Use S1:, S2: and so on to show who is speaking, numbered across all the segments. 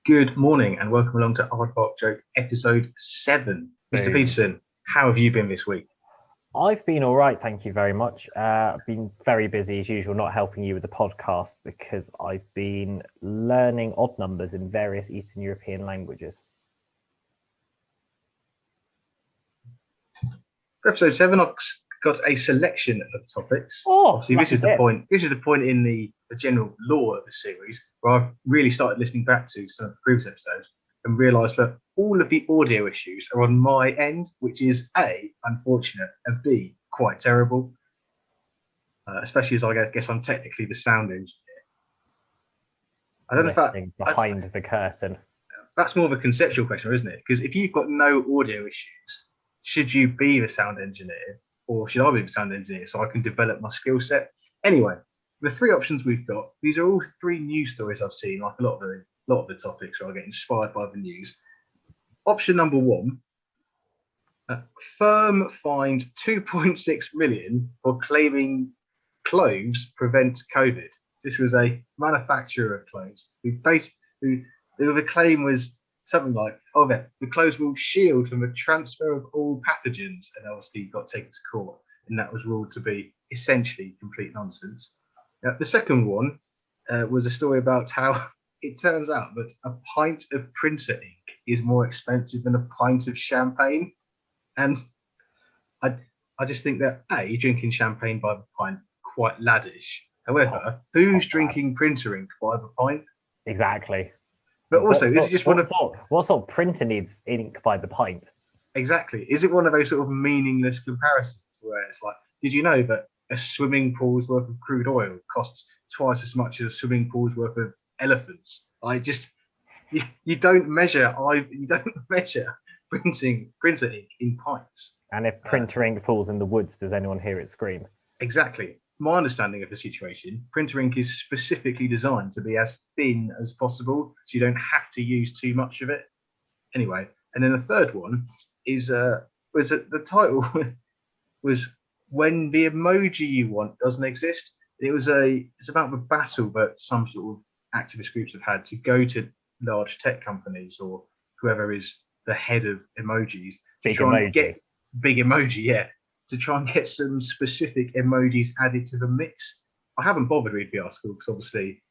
S1: Good morning and welcome along to AardvarkJoke episode 7. Mr.
S2: Boom.
S1: Peterson, how have you been this week?
S2: I've been all right, thank you very much. I've been very busy as usual, not helping you with the podcast because I've been learning odd numbers in various Eastern European languages.
S1: For episode 7, I've got a selection of topics.
S2: Oh,
S1: Obviously, this is the point. This is the point in the general lore of the series where I've really started listening back to some of the previous episodes and realised that all of the audio issues are on my end, which is A, unfortunate, and B, quite terrible. Especially as I guess I'm technically the sound engineer. I don't know if that
S2: behind the curtain.
S1: That's more of a conceptual question, isn't it? Because if you've got no audio issues, should you be the sound engineer or should I be the sound engineer so I can develop my skill set? Anyway, the three options we've got, these are all three news stories I've seen, like a lot of the topics where I get inspired by the news. Option number 1, firm fined 2.6 million for claiming clothes prevent COVID. This was a manufacturer of clothes the claim was something like, the clothes will shield from the transfer of all pathogens, and obviously got taken to court, and that was ruled to be essentially complete nonsense. The second one was a story about how it turns out that a pint of printer ink is more expensive than a pint of champagne. And I just think that A, drinking champagne by the pint, quite laddish. However, who's drinking printer ink by the pint?
S2: Exactly.
S1: But also, is it just
S2: what sort of printer needs ink by the pint?
S1: Exactly. Is it one of those sort of meaningless comparisons where it's like, did you know that a swimming pool's worth of crude oil costs twice as much as a swimming pool's worth of elephants? You don't measure printer ink in pints.
S2: And if printer ink falls in the woods, does anyone hear it scream?
S1: Exactly. My understanding of the situation, printer ink is specifically designed to be as thin as possible, so you don't have to use too much of it. Anyway, and then the third one is the title was When the Emoji You Want Doesn't Exist. It's about the battle that some sort of activist groups have had to go to large tech companies or whoever is the head of emojis to try and get big emoji, to try and get some specific emojis added to the mix. I haven't bothered reading the article because obviously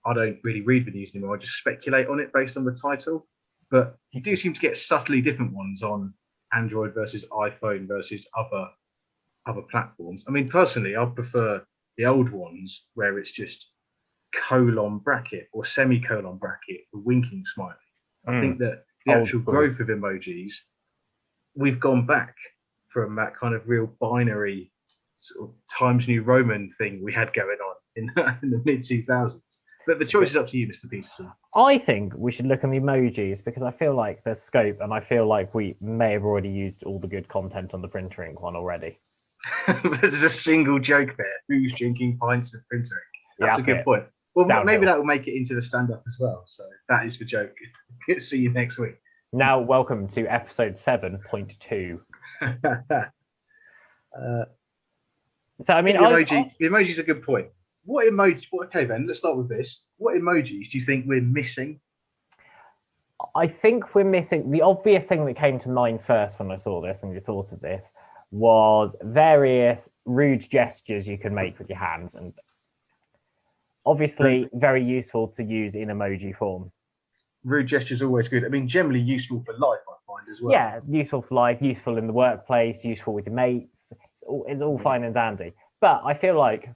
S1: I don't really read the news anymore. I just speculate on it based on the title. But you do seem to get subtly different ones on Android versus iPhone versus other platforms. I mean, personally, I prefer the old ones where it's just colon bracket or semicolon bracket for winking smiley. I think that the actual growth of emojis, we've gone back from that kind of real binary sort of Times New Roman thing we had going on in the mid-2000s. But the choice is up to you, Mr. Peterson.
S2: I think we should look at the emojis because I feel like there's scope and I feel like we may have already used all the good content on the printer ink one already.
S1: There's a single joke there. Who's drinking pints of printer ink? That's a good point. Well, maybe that will make it into the stand-up as well. So that is the joke. See you next week.
S2: Now, welcome to episode 7.2. So, I mean,
S1: the emoji is a good point. Okay, then let's start with this. What emojis do you think we're missing?
S2: I think we're missing the obvious thing that came to mind first when I saw this and you thought of this was various rude gestures you can make with your hands, and obviously very useful to use in emoji form.
S1: Rude gestures are always good. I mean, generally useful for life, I find as well.
S2: Yeah, useful for life, useful in the workplace, useful with your mates. It's all fine and dandy. But I feel like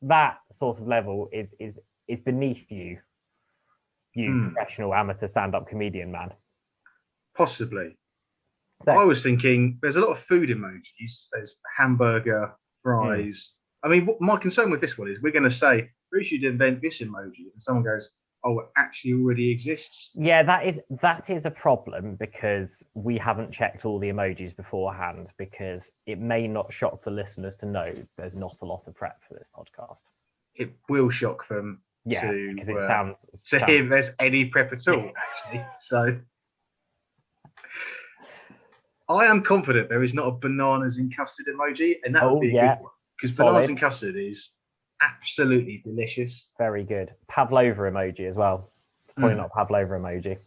S2: that sort of level is beneath you professional amateur stand-up comedian man.
S1: Possibly. So, I was thinking there's a lot of food emojis. There's hamburger, fries. I mean, my concern with this one is we're going to say we should invent this emoji, and someone goes, "Oh, it actually already exists."
S2: Yeah, that is a problem because we haven't checked all the emojis beforehand, because it may not shock the listeners to know there's not a lot of prep for this podcast.
S1: It will shock them
S2: because it sounds
S1: hear there's any prep at all, actually. So I am confident there is not a bananas in custard emoji, and that would be a good one. Because bananas in custard is absolutely delicious.
S2: Very good. Pavlova emoji as well. probably not pavlova emoji.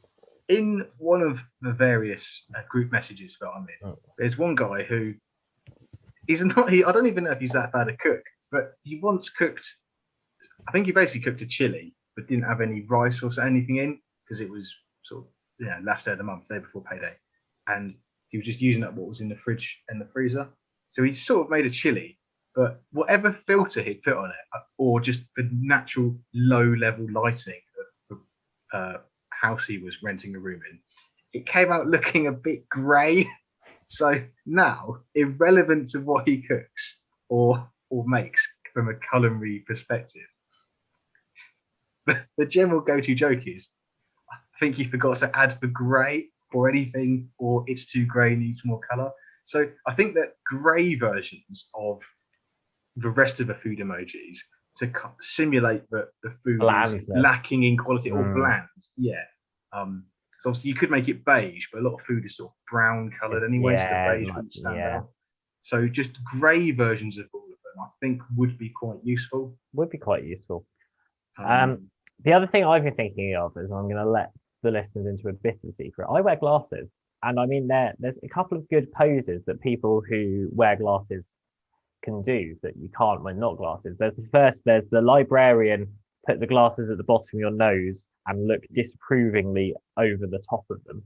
S1: In one of the various group messages that I'm in, there's one guy who he's not. I don't even know if he's that bad a cook, but he once cooked. I think he basically cooked a chili, but didn't have any rice or anything in because it was sort of last day of the month, day before payday, and he was just using up what was in the fridge and the freezer. So he sort of made a chili, but whatever filter he'd put on it, or just the natural low-level lighting of the house he was renting a room in, it came out looking a bit grey. So now, irrelevant to what he cooks or makes from a culinary perspective, the general go-to joke is, I think you forgot to add the grey or anything, or it's too grey, needs more colour. So I think that grey versions of the rest of the food emojis to simulate that the food is lacking in quality or bland. Yeah. So obviously you could make it beige, but a lot of food is sort of brown coloured anyway, so the beige wouldn't stand out. So just grey versions of all of them, I think, would be quite useful.
S2: The other thing I've been thinking of is, I'm going to let the listeners into a bit of a secret. I wear glasses, and I mean there's a couple of good poses that people who wear glasses can do that you can't when not glasses. There's the librarian, put the glasses at the bottom of your nose and look disapprovingly over the top of them.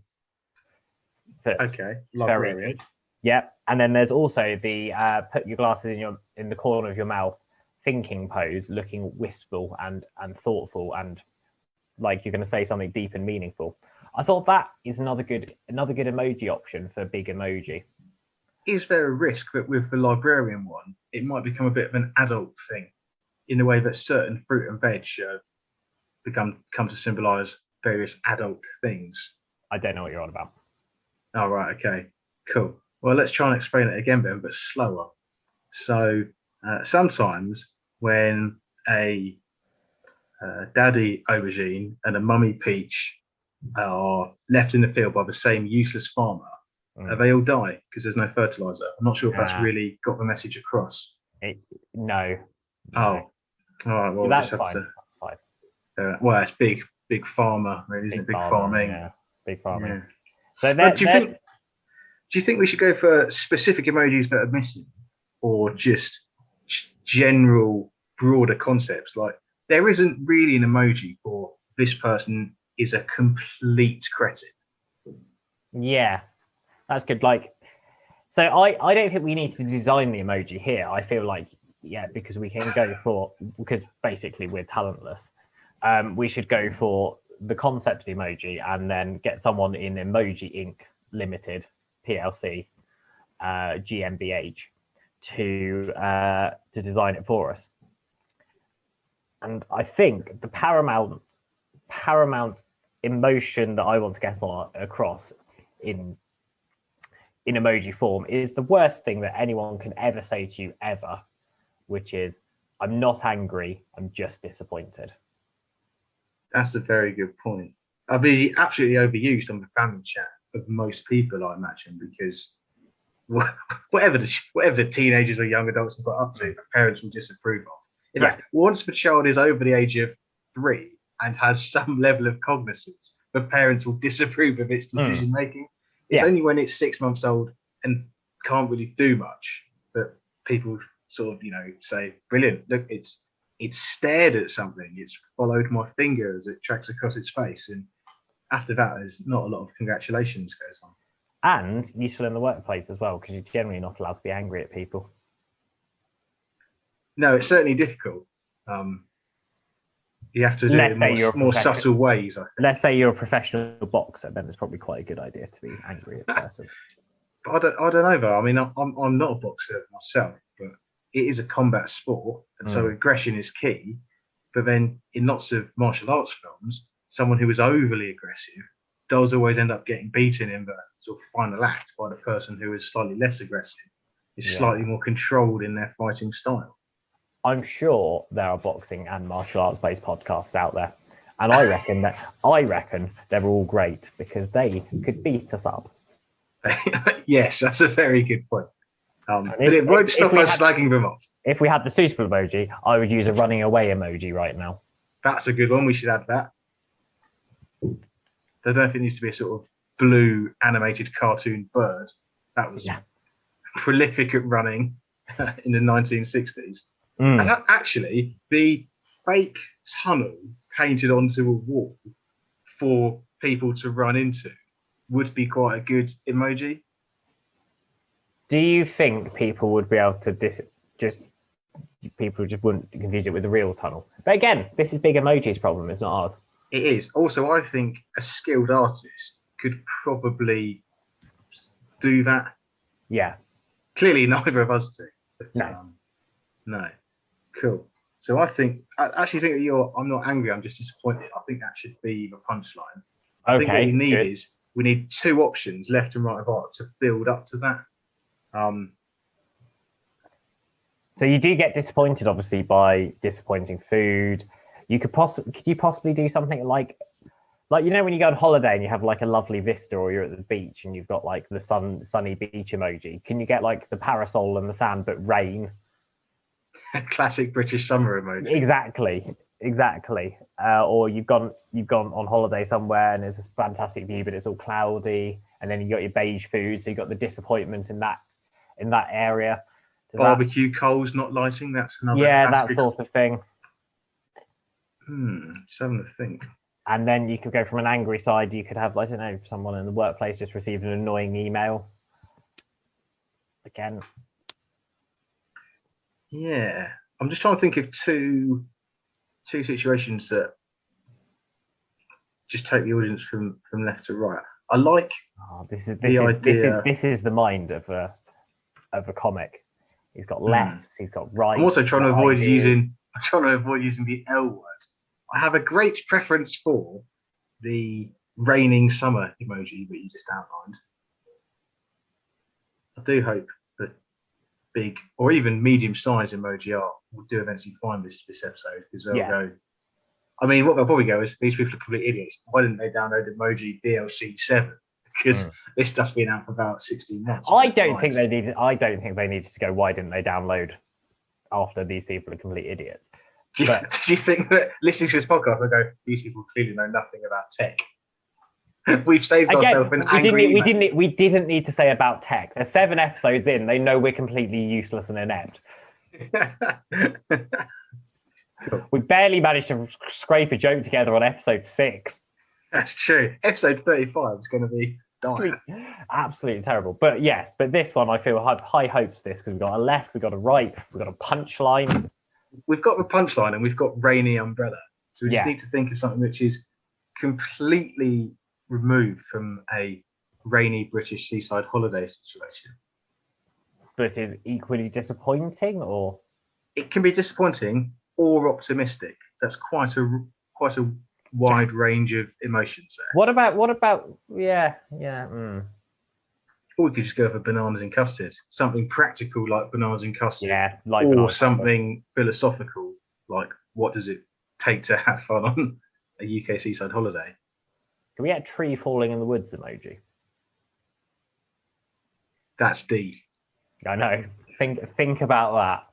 S1: Okay, librarian.
S2: Yep. And then there's also the put your glasses in the corner of your mouth thinking pose, looking wistful and thoughtful and like you're going to say something deep and meaningful. I thought that is another good emoji option for big emoji.
S1: Is there a risk that with the librarian one, it might become a bit of an adult thing, in the way that certain fruit and veg have come to symbolise various adult things?
S2: I don't know what you're on about.
S1: Oh, right, okay, cool. Well, let's try and explain it again, but slower. So sometimes when a daddy aubergine and a mummy peach are left in the field by the same useless farmer, they all die because there's no fertilizer. I'm not sure if that's really got the message across.
S2: No.
S1: Oh, all right. Well,
S2: that's fine. That's fine.
S1: Well, it's big farmer, really, isn't it? Big farming.
S2: Yeah, big farming.
S1: Yeah.
S2: So
S1: do you think we should go for specific emojis that are missing, or just general broader concepts? Like, there isn't really an emoji for this person is a complete cretin.
S2: Yeah, that's good. Like, so I don't think we need to design the emoji here. I feel like, because we can go for, because basically we're talentless. We should go for the concept emoji and then get someone in Emoji Inc. Limited PLC GmbH to design it for us. And I think the paramount emotion that I want to get across in emoji form is the worst thing that anyone can ever say to you ever, which is, I'm not angry, I'm just disappointed.
S1: That's a very good point. I'll be absolutely overused on the family chat of most people, I imagine, because whatever the teenagers or young adults have got up to, the parents will disapprove of. In fact, once the child is over the age of 3 and has some level of cognizance, the parents will disapprove of its decision making. It's only when it's 6 months old and can't really do much that people sort of, say, brilliant, look, it's stared at something, it's followed my finger as it tracks across its face, and after that there's not a lot of congratulations goes on.
S2: And useful in the workplace as well, because you're generally not allowed to be angry at people.
S1: No, it's certainly difficult. You have to do it in more subtle ways, I think.
S2: Let's say you're a professional boxer, then it's probably quite a good idea to be angry at a person.
S1: But I don't know, though. I mean, I'm not a boxer myself, but it is a combat sport, and so aggression is key. But then in lots of martial arts films, someone who is overly aggressive does always end up getting beaten in the sort of final act by the person who is slightly less aggressive, is slightly more controlled in their fighting style.
S2: I'm sure there are boxing and martial arts based podcasts out there, and I reckon they're all great because they could beat us up.
S1: Yes, that's a very good point. But it won't stop us slagging them off.
S2: If we had the suitable emoji, I would use a running away emoji right now.
S1: That's a good one. We should add that. I don't know if it needs to be a sort of blue animated cartoon bird. That was prolific at running in the 1960s.
S2: Mm.
S1: And that actually, the fake tunnel painted onto a wall for people to run into would be quite a good emoji.
S2: Do you think people would be able to people just wouldn't confuse it with the real tunnel? But again, this is Big Emoji's problem. It's not ours.
S1: It is. Also, I think a skilled artist could probably do that.
S2: Yeah.
S1: Clearly, neither of us do. But,
S2: No.
S1: No. Cool. So I actually think that I'm not angry. I'm just disappointed. I think that should be the punchline. I think what we need is we need two options, left and right of art, to build up to that.
S2: So you do get disappointed, obviously, by disappointing food. Could you possibly do something like you know when you go on holiday and you have like a lovely vista, or you're at the beach and you've got like the sunny beach emoji? Can you get like the parasol and the sand but rain?
S1: Classic British summer emoji.
S2: Exactly. Or you've gone on holiday somewhere and there's this fantastic view, but it's all cloudy, and then you got your beige food, so you got the disappointment in that area.
S1: Barbecue coals not lighting. That's another.
S2: Yeah, that sort of thing.
S1: Just having to think.
S2: And then you could go from an angry side. You could have, I don't know, someone in the workplace just received an annoying email. Again.
S1: Yeah, I'm just trying to think of two situations that just take the audience from left to right. I like
S2: this is the mind of a comic. He's got lefts, he's got rights.
S1: I'm also trying to avoid using the L word. I have a great preference for the raining summer emoji that you just outlined. I do hope that big or even medium-sized emoji art will do eventually find this episode, because they'll go. I mean, what they'll probably go is, these people are complete idiots. Why didn't they download emoji DLC 7? Because this stuff's been out for about 16 months.
S2: I don't think they needed to go, why didn't they download after these people are complete idiots?
S1: Do you think that listening to this podcast, they'll go, these people clearly know nothing about tech? We've saved ourselves an angry email.
S2: We didn't need to say about tech. There's 7 episodes in. They know we're completely useless and inept. Cool. We barely managed to scrape a joke together on episode 6.
S1: That's true. Episode 35 is going to be dire.
S2: Absolutely terrible. But yes, this one I feel I have high hopes for this, because we've got a left, we've got a right, we've got a punchline.
S1: We've got the punchline and we've got rainy umbrella. So we just need to think of something which is completely removed from a rainy British seaside holiday situation.
S2: But is equally disappointing, or? It
S1: can be disappointing or optimistic. That's quite a wide range of emotions there.
S2: What about
S1: Or we could just go for bananas and custard. Something practical like bananas and custard.
S2: Yeah,
S1: or something philosophical like, what does it take to have fun on a UK seaside holiday?
S2: Can we get a tree falling in the woods emoji?
S1: That's deep.
S2: I know. Think about that.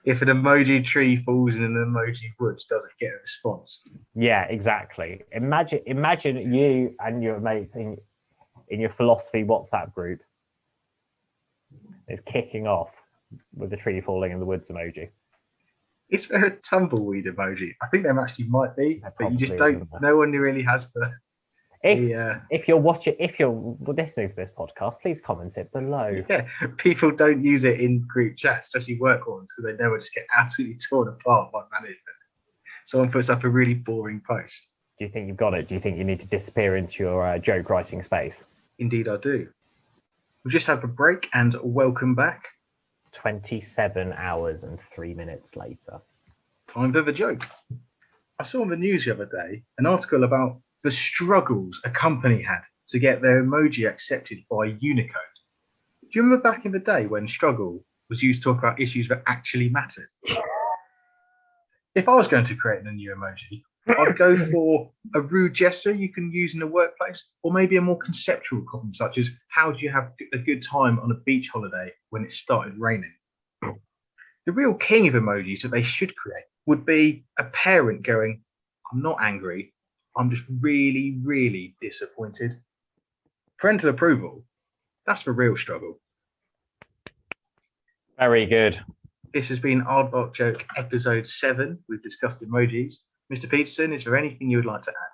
S1: If an emoji tree falls in an emoji woods, does it get a response? Yeah,
S2: exactly. Imagine you and your mate in your philosophy WhatsApp group is kicking off with the tree falling in the woods emoji.
S1: Is there a tumbleweed emoji? I think there actually might be, but you just don't. No one really has the.
S2: If you're listening to this podcast, please comment it below.
S1: Yeah, people don't use it in group chats, especially work ones, because they know it just get absolutely torn apart by management. Someone puts up a really boring post.
S2: Do you think you've got it? Do you think you need to disappear into your joke writing space?
S1: Indeed, I do. We've just had a break, and welcome back.
S2: 27 hours and 3 minutes later.
S1: Time for the joke. I saw on the news the other day an article about the struggles a company had to get their emoji accepted by Unicode. Do you remember back in the day when struggle was used to talk about issues that actually mattered? If I was going to create a new emoji, I'd go for a rude gesture you can use in a workplace, or maybe a more conceptual problem, such as, how do you have a good time on a beach holiday when it started raining? The real king of emojis that they should create would be a parent going, I'm not angry, I'm just really, really disappointed. Parental approval, that's the real struggle.
S2: Very good.
S1: This has been Aardvark Joke episode 7. We've discussed emojis. Mr. Peterson, is there anything you would like to add?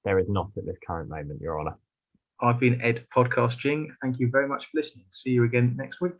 S2: There is not at this current moment, Your Honour.
S1: I've been Ed Podcast Jing. Thank you very much for listening. See you again next week.